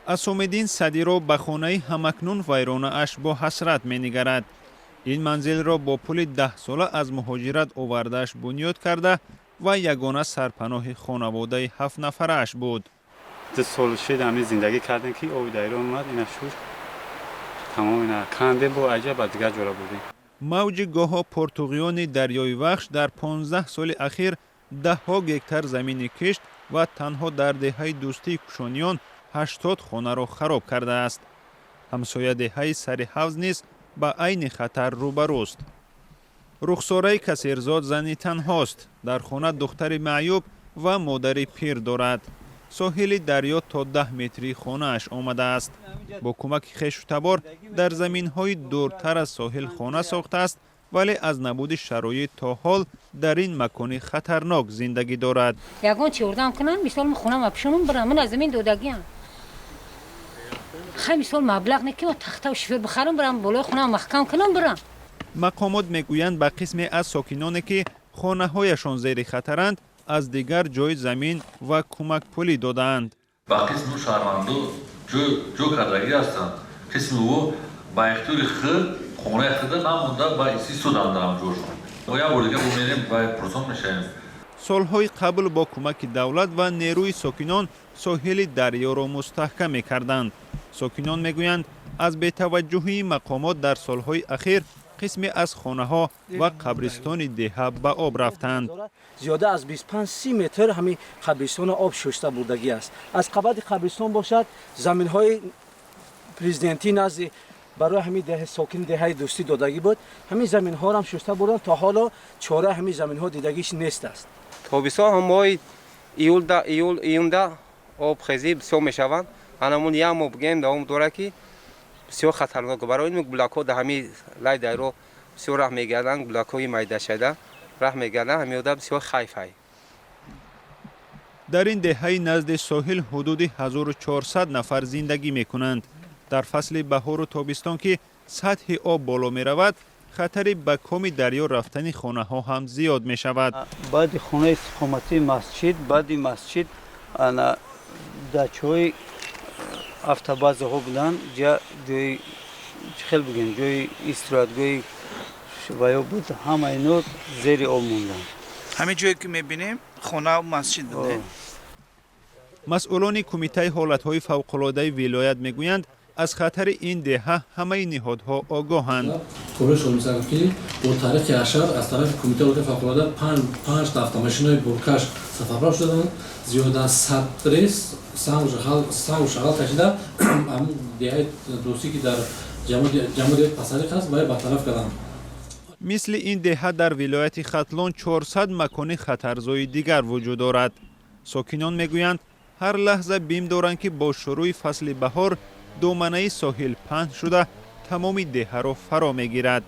اسومدین صدیرو به خانه همکنون ویرانه اش با حسرت می نگرد. این منزل را با پول 10 ساله از مهاجرت آوردهش بنیاد کرده و یگانه سرپناه خانواده 7 نفره اش بود. 2 سال شد همین زندگی کردن که آب دایره اومد اینا شور تمام اینا کنده با عجب دیگه جورا بودیم. موج گاه پرتغیان دریای وخش در 15 سال اخیر 10 گکتر زمین کشت و تنها در دهه دوستی کشانیان 80 خانه را خراب کرده است. همسایه دهه سر حوض نیز با عین خطر روبروست. رخساره کثیرزاد زنی تنهاست. در خانه دختر معیوب و مادر پیر دارد. ساحل دریا تا 10 متری خانه اش آمده است. با کمک خویش و تبار در زمین های دورتر از ساحل خانه ساخته است، ولی از نبود شرایط تا حال در این مکان خطرناک زندگی دارد. یگان چی اردام کنن مثال خونه ما پیشونم برام من از زمین دودگیم. خیلی مثال مبلغ نکی و تخته و شفیر بخرم برام بالای خونه محکم کنم برام. مقامات میگویند به قسم از ساکنانی که خانه هایشان زیر خطرند از دیگر جای زمین و کمک پولی دادند. با قسم شهروندو جو کردگی هستند. قسم او با اختیار خود خانه خود نمونده با اسی سودم دارم جور شد. ما یه بار دیگه بمیریم و پرسان میشیم. سالهای قبل با کمک دولت و نیروی ساکنان ساحل دریا را مستحکم می‌کردند. ساکنان میگویند از بی‌توجهی مقامات در سالهای اخیر قسمی از خانه‌ها و قبرستان دهه به آب رفتند. زیاده از 25-30 متر همین قبرستان آب شسته بردگی است. از قبل قبرستان باشد زمین‌های پرزیدنتی نزد برای همین ده ساکن دهه دوستی دادگی بود. همین زمین‌ها را هم شسته بردن تا حالا چاره همین زمین‌ها دیدگیش نیست است. تابستان هم ماه ایول آب خیزی بسیار میشوند. همون یه ماه بگیم دوام داره که بسیار خطرناک برای این بلاک ها در همین لای دایره بسیار راه میگردن. بلاک های میده شده راه میگردن همین آدم بسیار خیفه. در این دهه نزد ساحل حدود 1400 نفر زندگی میکنند. در فصل بهار و تابستان که سطح آب بالا می رود، خطر به کام دریا رفتن خانه ها هم زیاد می شود. بعد خانه استقامتی مسجد، بعد مسجد انا دچوی افتاباز ها بودن، جای خیلی بگیم جای استراحتگاه شویا بود، همه اینا زیر آب موندن. همه جایی که میبینیم خانه و مسجد بوده. مسئولان کمیته حالتهای فوق‌العاده ولایت میگویند از خطر این دهه همه نهادها آگاهند. خبرش رو می‌زنم که با تاریخ اشار از طرف کمیته حالت فوق‌العاده 5 تا автомашинای برکش سفربر شدند. زیاد از 100 ریس سام شغال کشیده هم دهه دوستی که در جمهوریت پسریق است و به طرف کردند. مثل این دهه در ولایت ختلان 400 مکان خطرزای دیگر وجود دارد. ساکنان میگویند هر لحظه بیم دارند که با شروع فصل بهار دامنه ساحل پهن شده تمام دهه را فرا میگیرد.